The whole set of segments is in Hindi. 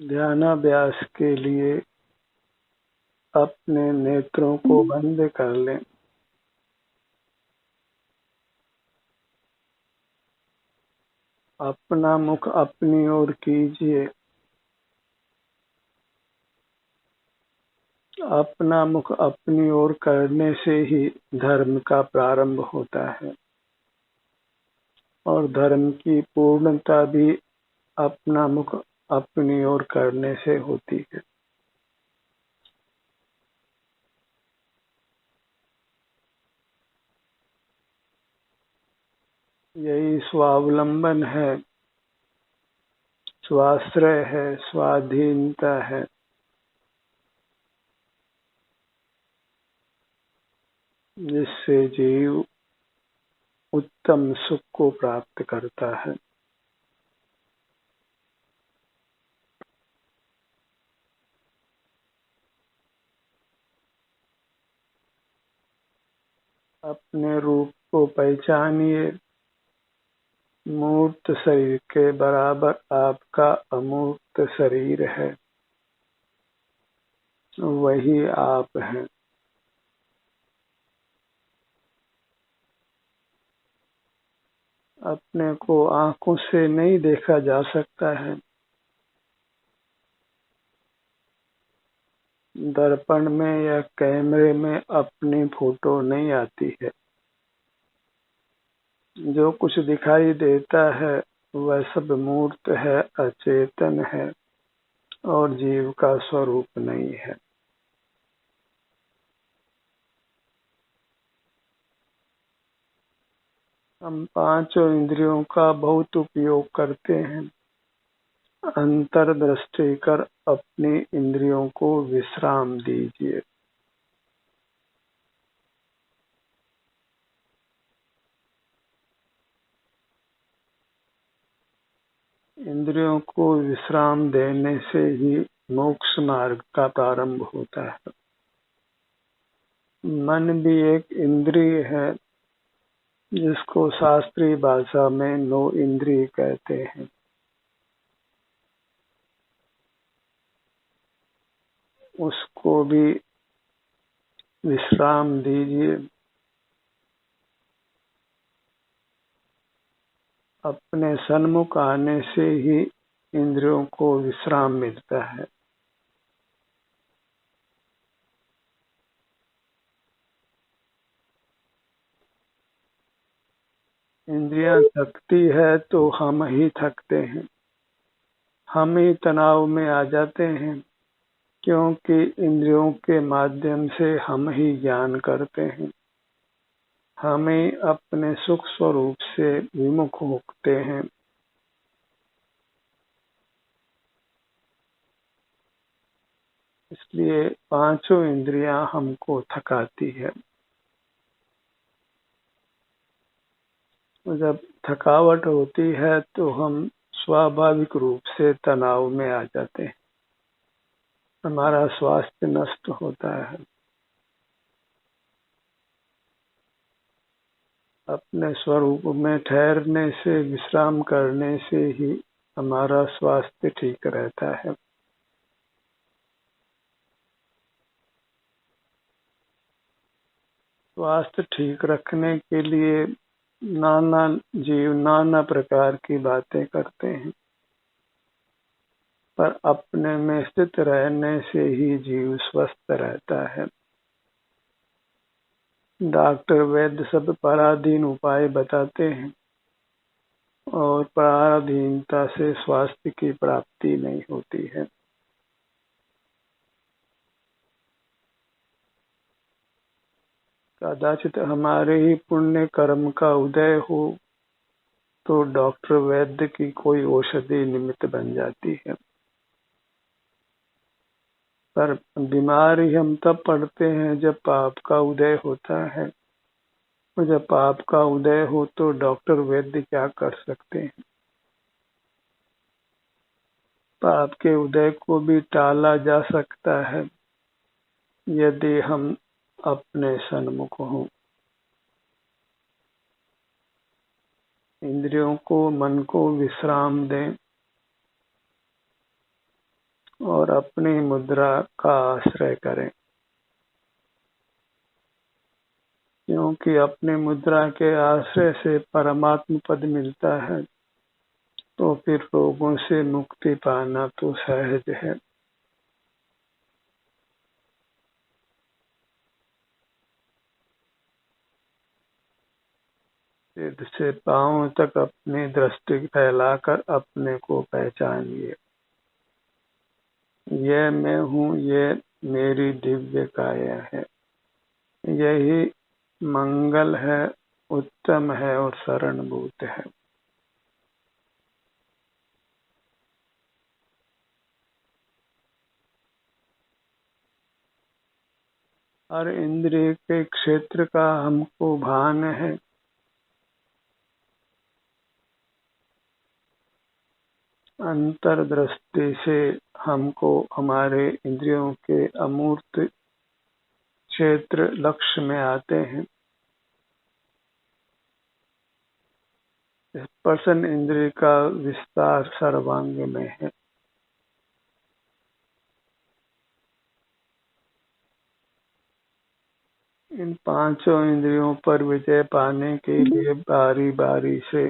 ध्यानाभ्यास के लिए अपने नेत्रों को बंद कर लें। अपना मुख अपनी ओर कीजिए। अपना मुख अपनी ओर करने से ही धर्म का प्रारंभ होता है और धर्म की पूर्णता भी अपना मुख अपनी ओर करने से होती है। यही स्वावलंबन है, स्वाश्रय है, स्वाधीनता है। जिससे जीव उत्तम सुख को प्राप्त करता है। अपने रूप को पहचानिए। मूर्त शरीर के बराबर आपका अमूर्त शरीर है, वही आप हैं। अपने को आंखों से नहीं देखा जा सकता है। दर्पण में या कैमरे में अपनी फोटो नहीं आती है। जो कुछ दिखाई देता है वह सब मूर्त है, अचेतन है और जीव का स्वरूप नहीं है। हम पांचों इंद्रियों का बहुत उपयोग करते हैं। अंतर्दृष्टि कर अपनी इंद्रियों को विश्राम दीजिए। इंद्रियों को विश्राम देने से ही मोक्ष मार्ग का प्रारंभ होता है। मन भी एक इंद्रिय है, जिसको शास्त्रीय भाषा में नो इंद्रिय कहते हैं। उसको भी विश्राम दीजिए। अपने सन्मुख आने से ही इंद्रियों को विश्राम मिलता है। इंद्रियां थकती है तो हम ही थकते हैं, हम ही तनाव में आ जाते हैं, क्योंकि इंद्रियों के माध्यम से हम ही ज्ञान करते हैं। हमें अपने सुख स्वरूप से विमुख होते हैं। इसलिए पांचों इंद्रियां हमको थकाती है। जब थकावट होती है तो हम स्वाभाविक रूप से तनाव में आ जाते हैं, हमारा स्वास्थ्य नष्ट होता है। अपने स्वरूप में ठहरने से, विश्राम करने से ही हमारा स्वास्थ्य ठीक रहता है। स्वास्थ्य ठीक रखने के लिए नाना जीव नाना प्रकार की बातें करते हैं, पर अपने में स्थित रहने से ही जीव स्वस्थ रहता है। डॉक्टर वैद्य सब पराधीन उपाय बताते हैं और पराधीनता से स्वास्थ्य की प्राप्ति नहीं होती है। कदाचित हमारे ही पुण्य कर्म का उदय हो तो डॉक्टर वैद्य की कोई औषधि निमित्त बन जाती है। पर बीमारी हम तब पड़ते हैं जब पाप का उदय होता है, और जब पाप का उदय हो तो डॉक्टर वैद्य क्या कर सकते हैं। पाप के उदय को भी टाला जा सकता है यदि हम अपने सन्मुख हों। इंद्रियों को, मन को विश्राम दें। और अपनी मुद्रा का आश्रय करें, क्योंकि अपनी मुद्रा के आश्रय से परमात्म पद मिलता है, तो फिर रोगों से मुक्ति पाना तो सहज है। सिर से पांव तक अपनी दृष्टि फैलाकर अपने को पहचानिए। ये मैं हूँ, ये मेरी दिव्य काया है। यही मंगल है, उत्तम है और शरणभूत है। हर इंद्रिय के क्षेत्र का हमको भान है। अंतर्दृष्टि से हमको हमारे इंद्रियों के अमूर्त क्षेत्र लक्ष्य में आते हैं। स्पर्शन इंद्रिय का विस्तार सर्वांग में है। इन पांचों इंद्रियों पर विजय पाने के लिए बारी बारी से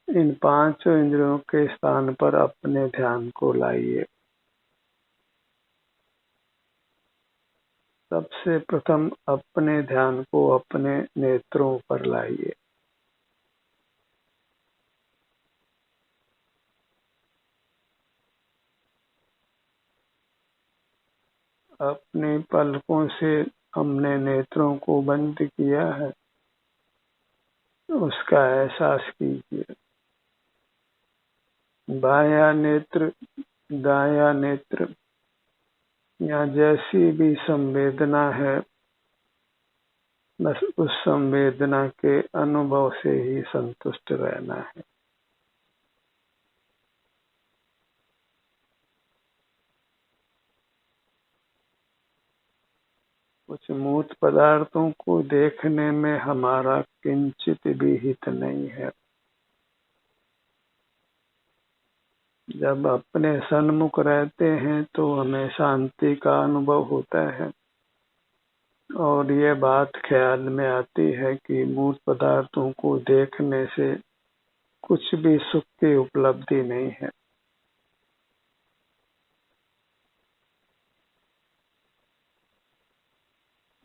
इन पांचों इंद्रियों के स्थान पर अपने ध्यान को लाइए। सबसे प्रथम अपने ध्यान को अपने नेत्रों पर लाइए। अपने पलकों से हमने नेत्रों को बंद किया है, उसका एहसास कीजिए। बायां नेत्र, दायां नेत्र या जैसी भी संवेदना है, बस उस संवेदना के अनुभव से ही संतुष्ट रहना है। कुछ मूर्त पदार्थों को देखने में हमारा किंचित भी हित नहीं है। जब अपने सन्मुख रहते हैं तो हमें शांति का अनुभव होता है, और ये बात ख्याल में आती है कि मूर्त पदार्थों को देखने से कुछ भी सुख की उपलब्धि नहीं है।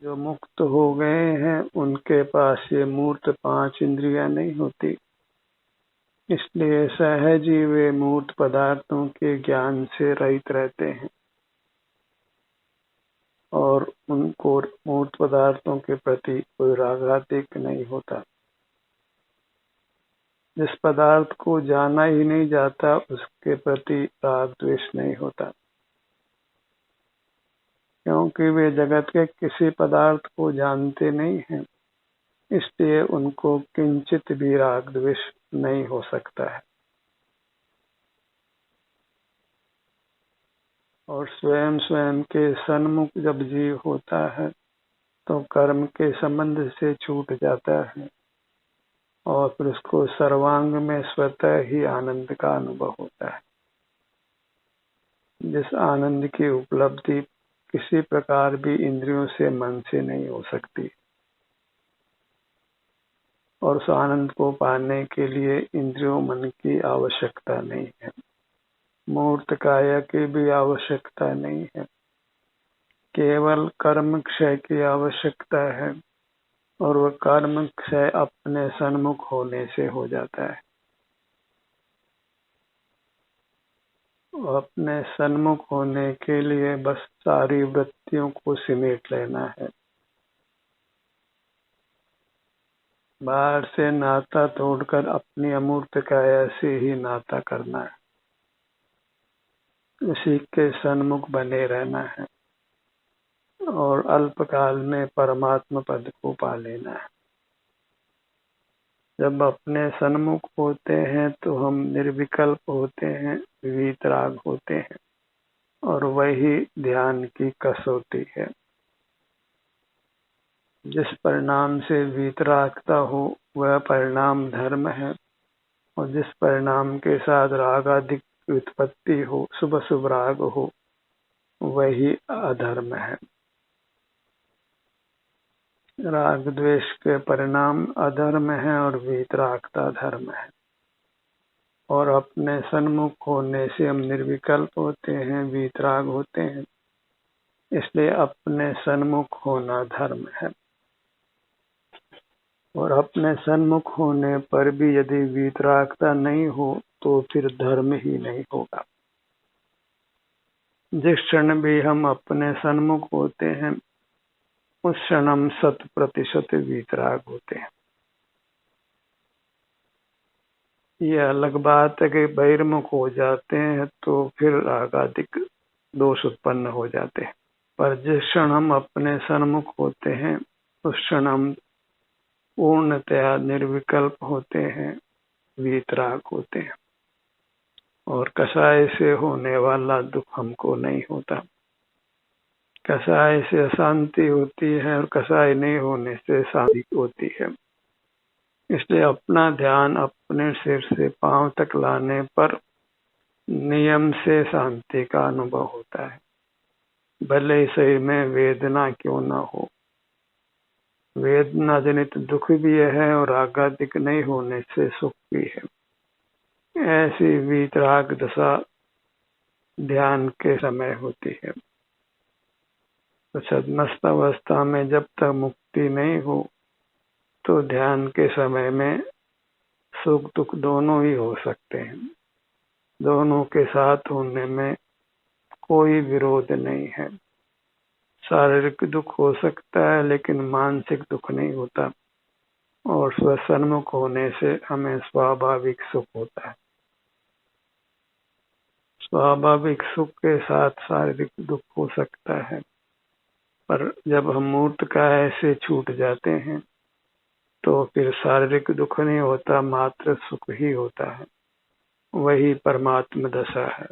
जो मुक्त हो गए हैं उनके पास ये मूर्त पांच इंद्रियां नहीं होती, इसलिए सहज ही वे मूर्त पदार्थों के ज्ञान से रहित रहते हैं और उनको मूर्त पदार्थों के प्रति कोई रागाधिक नहीं होता। जिस पदार्थ को जाना ही नहीं जाता उसके प्रति राग द्वेष नहीं होता, क्योंकि वे जगत के किसी पदार्थ को जानते नहीं हैं, इसलिए उनको किंचित भी राग द्वेष नहीं हो सकता है। और स्वयं स्वयं के सन्मुख जब जीव होता है तो कर्म के संबंध से छूट जाता है और फिर उसको सर्वांग में स्वतः ही आनंद का अनुभव होता है, जिस आनंद की उपलब्धि किसी प्रकार भी इंद्रियों से मन से नहीं हो सकती। और उस आनंद को पाने के लिए इंद्रियों मन की आवश्यकता नहीं है, मूर्त काया की भी आवश्यकता नहीं है, केवल कर्म क्षय की आवश्यकता है, और वह कर्म क्षय अपने सन्मुख होने से हो जाता है। अपने सन्मुख होने के लिए बस सारी वृत्तियों को सिमेट लेना है। बाहर से नाता तोड़कर अपनी अमूर्त काया से ही नाता करना है, उसी के सन्मुख बने रहना है और अल्पकाल में परमात्मा पद को पा लेना है। जब अपने सन्मुख होते हैं तो हम निर्विकल्प होते हैं, वीतराग होते हैं, और वही ध्यान की कसौटी है। जिस परिणाम से वीतरागता हो वह परिणाम धर्म है, और जिस परिणाम के साथ राग आदि व्युत्पत्ति हो, शुभ शुभ राग हो, वही अधर्म है। राग द्वेष के परिणाम अधर्म है और वीतरागता धर्म है। और अपने सन्मुख होने से हम निर्विकल्प होते हैं, वीतराग होते हैं, इसलिए अपने सन्मुख होना धर्म है। और अपने सन्मुख होने पर भी यदि वीतरागता नहीं हो तो फिर धर्म ही नहीं होगा। जिस क्षण भी हम अपने सन्मुख होते हैं उस क्षण हम 100% वीतराग होते हैं। ये अलग बात है कि बहिर्मुख हो जाते हैं तो फिर रागादिक दोष उत्पन्न हो जाते हैं, पर जिस क्षण हम अपने सन्मुख होते हैं उस क्षण हम पूर्णतया निर्विकल्प होते हैं, वीतराग होते हैं, और कषाय से होने वाला दुख हमको नहीं होता। कषाय से अशांति होती है और कषाय नहीं होने से शांति होती है। इसलिए अपना ध्यान अपने सिर से पांव तक लाने पर नियम से शांति का अनुभव होता है, भले शरीर में वेदना क्यों न हो। वेदना जनित दुख भी है और रागादिक नहीं होने से सुख भी है। ऐसी वीतराग दशा ध्यान के समय होती है। तो छद्मस्त अवस्था में जब तक मुक्ति नहीं हो तो ध्यान के समय में सुख दुख दोनों ही हो सकते हैं। दोनों के साथ होने में कोई विरोध नहीं है। शारीरिक दुख हो सकता है लेकिन मानसिक दुख नहीं होता, और स्वसन्मुख होने से हमें स्वाभाविक सुख होता है। स्वाभाविक सुख के साथ शारीरिक दुख हो सकता है, पर जब हम मूर्त काया से छूट जाते हैं तो फिर शारीरिक दुख नहीं होता, मात्र सुख ही होता है। वही परमात्म दशा है।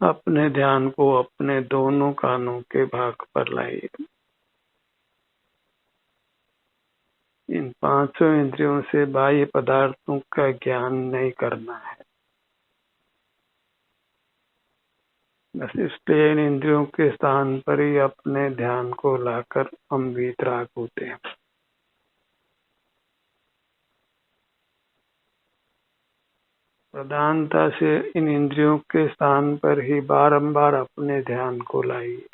अपने ध्यान को अपने दोनों कानों के भाग पर लाइए। इन पांचों इंद्रियों से बाह्य पदार्थों का ज्ञान नहीं करना है। बस इसलिए इन इंद्रियों के स्थान पर ही अपने ध्यान को लाकर हम वीतराग होते हैं। प्रधानता से इन इंद्रियों के स्थान पर ही बारंबार अपने ध्यान को लाइए।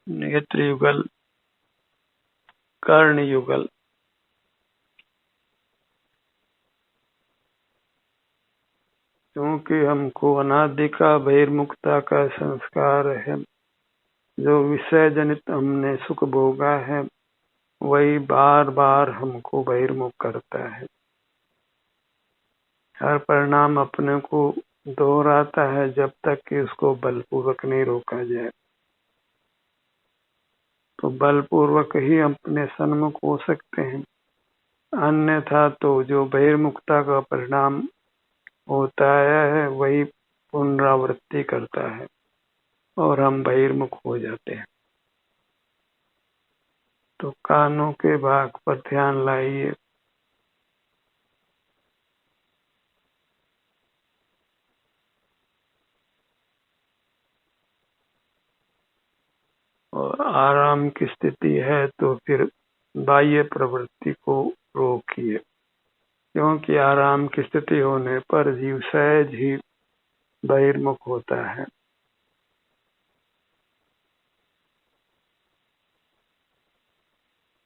नेत्र युगल, कर्ण युगल, क्योंकि हमको अनादि का बहिर्मुखता का संस्कार है। जो विषय जनित हमने सुख भोगा है वही बार बार हमको बहिर्मुख करता है। हर परिणाम अपने को दोहराता है जब तक कि उसको बलपूर्वक नहीं रोका जाए। तो बलपूर्वक ही अपने सन्मुख हो सकते हैं, अन्यथा तो जो बहिर्मुखता का परिणाम होता है वही पुनरावृत्ति करता है और हम बहिर्मुख हो जाते हैं। तो कानों के भाग पर ध्यान लाइए। और आराम की स्थिति है तो फिर बाह्य प्रवृत्ति को रोकिए, क्योंकि आराम की स्थिति होने पर जीव सहज ही बहिर्मुख होता है।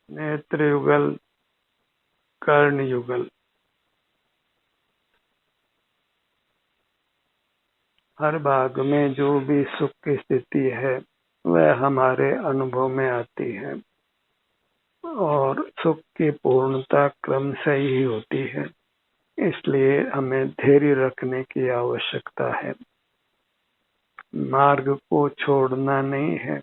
नेत्र युगल, कर्ण युगल, हर भाग में जो भी सुख की स्थिति है वह हमारे अनुभव में आती है, और सुख की पूर्णता क्रम से ही होती है। इसलिए हमें धैर्य रखने की आवश्यकता है। मार्ग को छोड़ना नहीं है।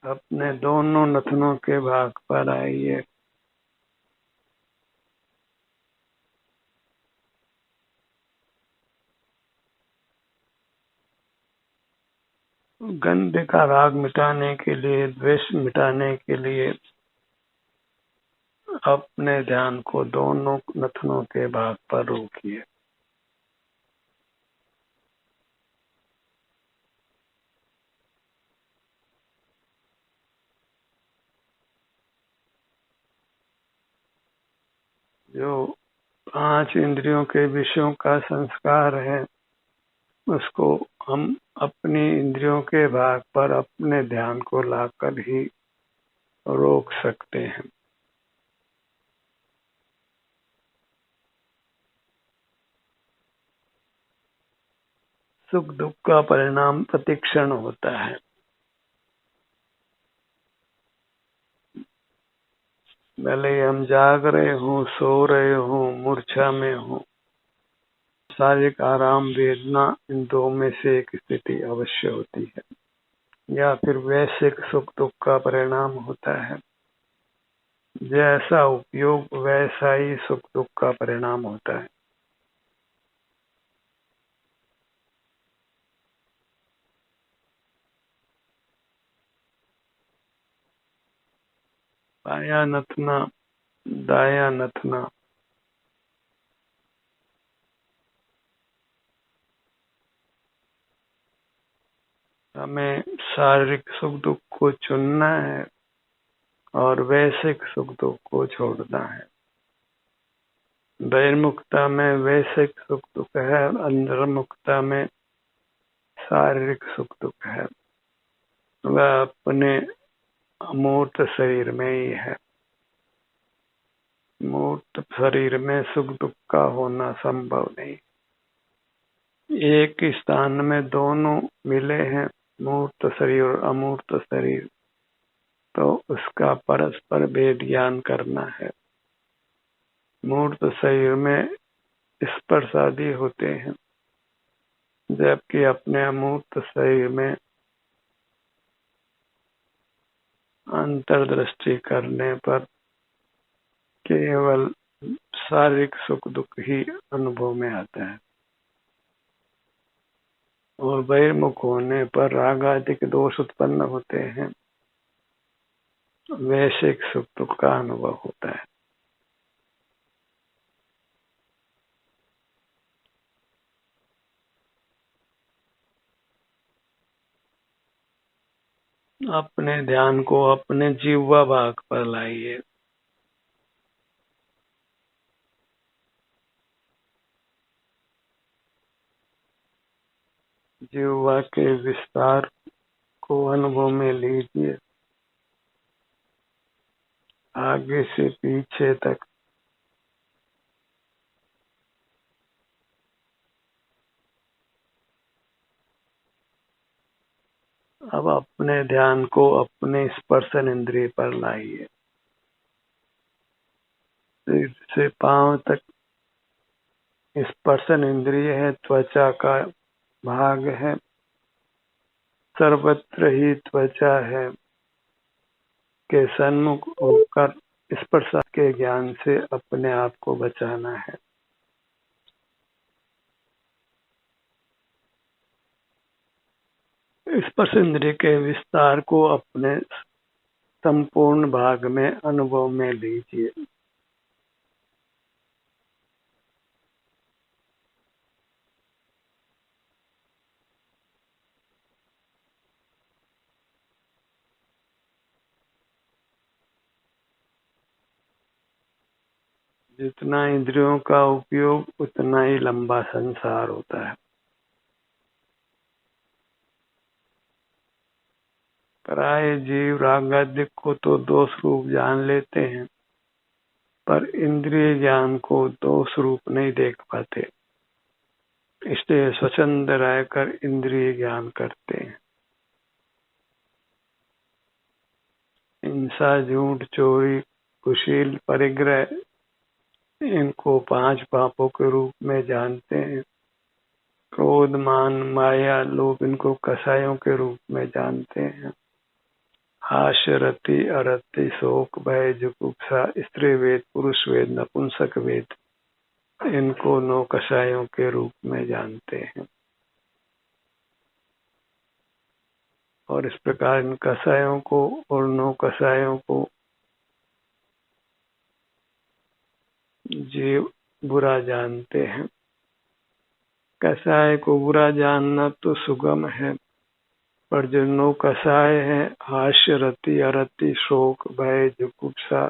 अपने दोनों नथनों के भाग पर आइए। गंध का राग मिटाने के लिए, द्वेष मिटाने के लिए अपने ध्यान को दोनों नथनों के भाग पर रोकिए। जो 5 इंद्रियों के विषयों का संस्कार है, उसको हम अपनी इंद्रियों के भाग पर अपने ध्यान को लाकर ही रोक सकते हैं। सुख दुख का परिणाम प्रतिक्षण होता है। भले हम जाग रहे हों, सो रहे हों, मूर्छा में हों, शारीरिक आराम वेदना, इन दो में से एक स्थिति अवश्य होती है, या फिर वैश्विक सुख दुख का परिणाम होता है। जैसा उपयोग वैसा ही सुख दुख का परिणाम होता है। बायां नथना, दायां नथना, हमें शारीरिक सुख दुख को चुनना है और वैश्विक सुख दुख को छोड़ना है। बहिर्मुखता में वैश्विक सुख दुख है, अंतर्मुखता में शारीरिक सुख दुख है। वह अपने अमूर्त शरीर में ही है। मूर्त शरीर में सुख दुख का होना संभव नहीं। एक स्थान में दोनों मिले हैं, मूर्त शरीर और अमूर्त शरीर, तो उसका परस्पर भेद ज्ञान करना है। मूर्त शरीर में स्पर्श आदि होते हैं, जबकि अपने अमूर्त शरीर में अंतर्दृष्टि करने पर केवल शारीरिक सुख दुख ही अनुभव में आता है, और बहिर्मुख होने पर राग आदि के दोष उत्पन्न होते हैं, वैश्विक सुख दुख का अनुभव होता है। अपने ध्यान को अपने जीवा भाग पर लाइए। जीवा के विस्तार को अनुभव में लीजिए, आगे से पीछे तक। अब अपने ध्यान को अपने स्पर्शन इंद्रिय पर लाइए। सिर से पांव तक स्पर्शन इंद्रिय है, त्वचा का भाग है, सर्वत्र ही त्वचा है के सन्मुख होकर स्पर्श के ज्ञान से अपने आप को बचाना है। स्पर्श इंद्रिय के विस्तार को अपने संपूर्ण भाग में अनुभव में लीजिए। जितना इंद्रियों का उपयोग उतना ही लंबा संसार होता है। प्राय जीव रागादिक को तो दोष रूप जान लेते हैं, पर इंद्रिय ज्ञान को दोष रूप नहीं देख पाते, इसलिए स्वच्छंद रहकर इंद्रिय ज्ञान करते हैं। हिंसा, झूठ, चोरी, कुशील, परिग्रह, इनको 5 पापों के रूप में जानते हैं। क्रोध, मान, माया, लोभ, इनको कसायों के रूप में जानते हैं। हास्य, रति, अरति, शोक, भय, जुगुप्सा, स्त्री वेद, पुरुष वेद, नपुंसक वेद, इनको 9 कसायों के रूप में जानते हैं। और इस प्रकार इन कसायों को और 9 कसायों को जीव बुरा जानते हैं। कसाय को बुरा जानना तो सुगम है, पर जो 9 कसाय हैं, हास्य, रति, अरति, शोक, भय, जुगुप्सा,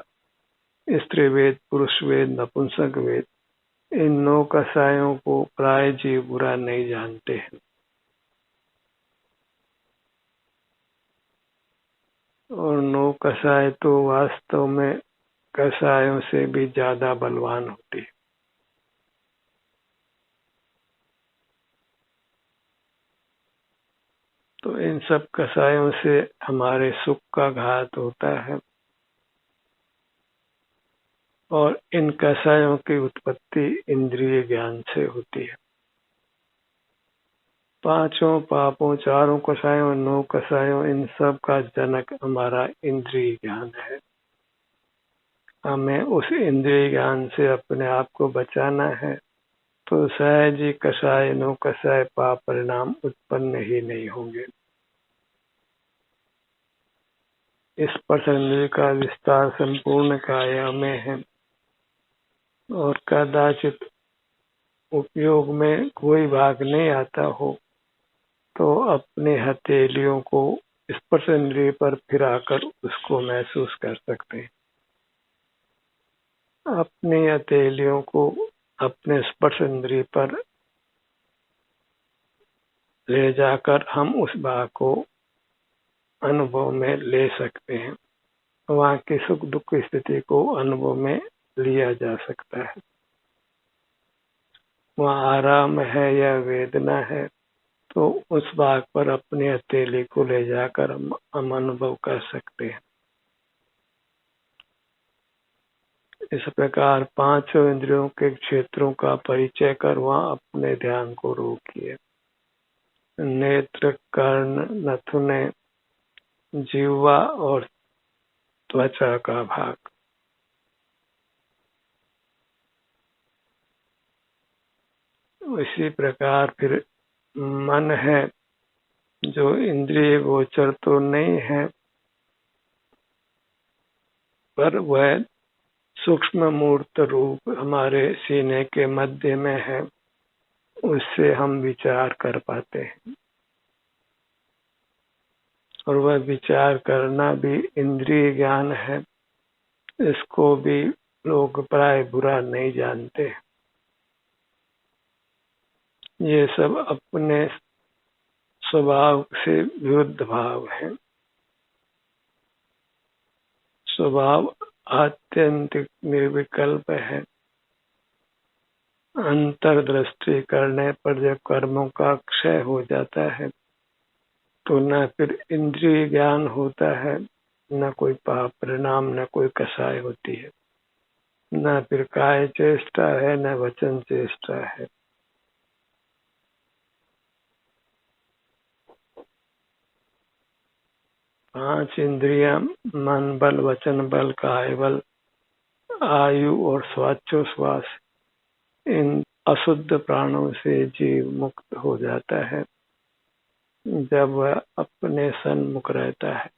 स्त्री वेद, पुरुष वेद, नपुंसक वेद, इन 9 कसायों को प्राय जीव बुरा नहीं जानते हैं। और 9 कसाय तो वास्तव में कसायों से भी ज्यादा बलवान होती है। तो इन सब कसायों से हमारे सुख का घात होता है और इन कसायों की उत्पत्ति इंद्रिय ज्ञान से होती है। 5 पापों, 4 कसायों, 9 कसायों, इन सब का जनक हमारा इंद्रिय ज्ञान है। हमें उस इंद्रिय ज्ञान से अपने आप को बचाना है, तो सहज ही कसाय 9 कसाय पाप परिणाम उत्पन्न ही नहीं होंगे। इस प्रसंग का विस्तार संपूर्ण काया में है और कदाचित उपयोग में कोई भाग नहीं आता हो तो अपने हथेलियों को स्पर्श इंद्रिय पर फिराकर उसको महसूस कर सकते हैं। अपनी हथेलियों को अपने स्पर्श इंद्रिय पर ले जाकर हम उस भाग को अनुभव में ले सकते हैं। वहाँ की सुख दुख स्थिति को अनुभव में लिया जा सकता है। वहाँ आराम है या वेदना है, तो उस भाग पर अपने हथेली को ले जाकर हम अनुभव कर सकते हैं। इस प्रकार 5 इंद्रियों के क्षेत्रों का परिचय कर वहाँ अपने ध्यान को रोकिए। नेत्र, कर्ण, नथुने, जिह्वा और त्वचा का भाग। इसी प्रकार फिर मन है, जो इंद्रिय गोचर तो नहीं है, पर वह सूक्ष्म मूर्त रूप हमारे सीने के मध्य में है, उससे हम विचार कर पाते हैं। और वह विचार करना भी इंद्रिय ज्ञान है। इसको भी लोग प्राय बुरा नहीं जानते। ये सब अपने स्वभाव से विरुद्ध भाव है। स्वभाव आत्यंतिक निर्विकल्प है। अंतर्दृष्टि करने पर जब कर्मों का क्षय हो जाता है तो न फिर इंद्रिय ज्ञान होता है, न कोई पाप परिणाम, न कोई कसाय होती है, न फिर काय चेष्टा है, न वचन चेष्टा है। पांच इंद्रियां मन बल, वचन बल, काय बल, आयु और श्वासोच्छ्वास, इन अशुद्ध प्राणों से जीव मुक्त हो जाता है जब वह अपने सन्मुख रहता है।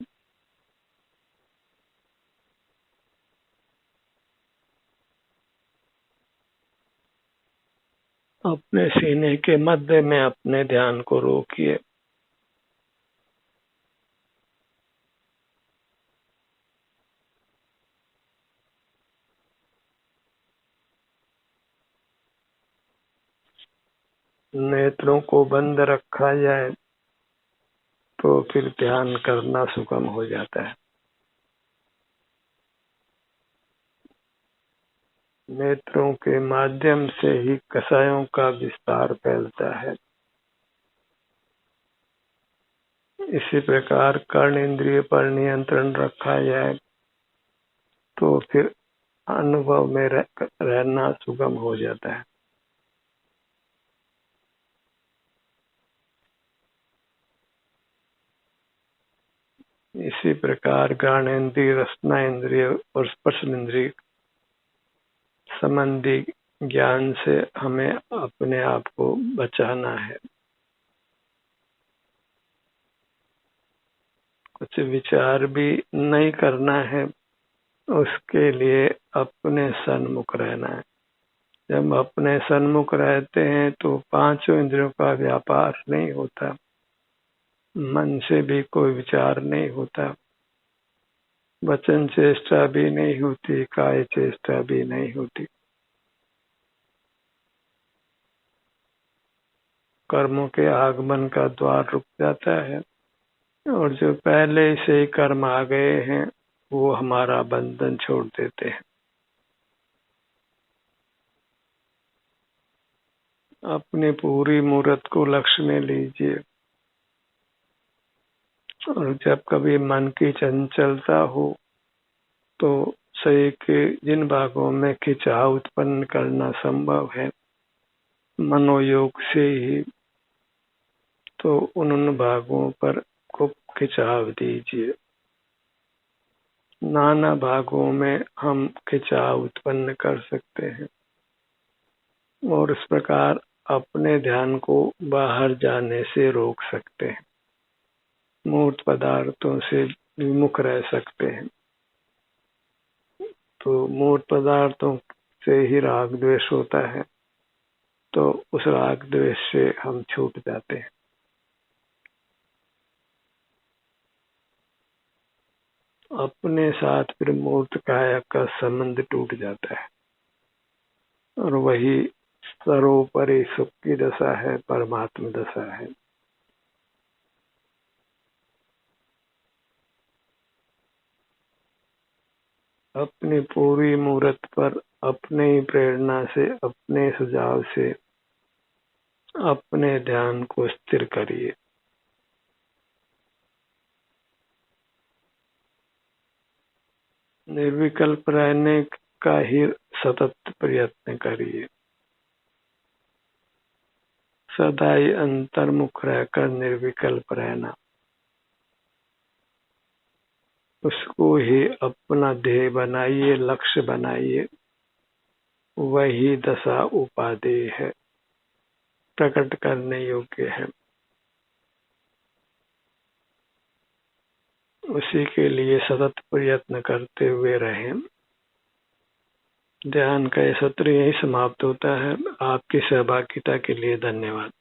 अपने सीने के मध्य में अपने ध्यान को रोकिए। नेत्रों को बंद रखा जाए तो फिर ध्यान करना सुगम हो जाता है। नेत्रों के माध्यम से ही कसायों का विस्तार फैलता है। इसी प्रकार कर्ण इंद्रिय पर नियंत्रण रखा जाए तो फिर अनुभव में रहना सुगम हो जाता है। इसी प्रकार घ्राण इंद्रिय, रसना इंद्रिय और स्पर्श इंद्रिय संबंधी ज्ञान से हमें अपने आप को बचाना है। कुछ विचार भी नहीं करना है, उसके लिए अपने सन्मुख रहना है। जब अपने सन्मुख रहते हैं तो पांचों इंद्रियों का व्यापार नहीं होता, मन से भी कोई विचार नहीं होता, वचन चेष्टा भी नहीं होती, काय चेष्टा भी नहीं होती। कर्मों के आगमन का द्वार रुक जाता है और जो पहले से ही कर्म आ गए हैं वो हमारा बंधन छोड़ देते हैं। अपनी पूरी मूर्त को लक्ष्य में लीजिए और जब कभी मन की चंचलता हो तो शरीर के जिन भागों में खिंचाव उत्पन्न करना संभव है मनोयोग से ही, तो उन भागों पर खूब खिंचाव दीजिए। नाना भागों में हम खिंचाव उत्पन्न कर सकते हैं और इस प्रकार अपने ध्यान को बाहर जाने से रोक सकते हैं, मूर्त पदार्थों से विमुख रह सकते हैं। तो मूर्त पदार्थों से ही राग द्वेष होता है, तो उस राग द्वेष से हम छूट जाते हैं। अपने साथ फिर मूर्त काया का संबंध टूट जाता है और वही सर्वोपरि सुख की दशा है, परमात्म दशा है। अपनी पूरी मूर्त पर अपने ही प्रेरणा से, अपने सुझाव से अपने ध्यान को स्थिर करिए। निर्विकल्प रहने का ही सतत प्रयत्न करिए। सदा ही अंतर्मुख रहकर निर्विकल्प रहना, उसको ही अपना ध्येय बनाइए, लक्ष्य बनाइए। वही दशा उपादेय है, प्रकट करने योग्य है। उसी के लिए सतत प्रयत्न करते हुए रहें। ध्यान का यह सत्र यही समाप्त होता है। आपकी सहभागिता के लिए धन्यवाद।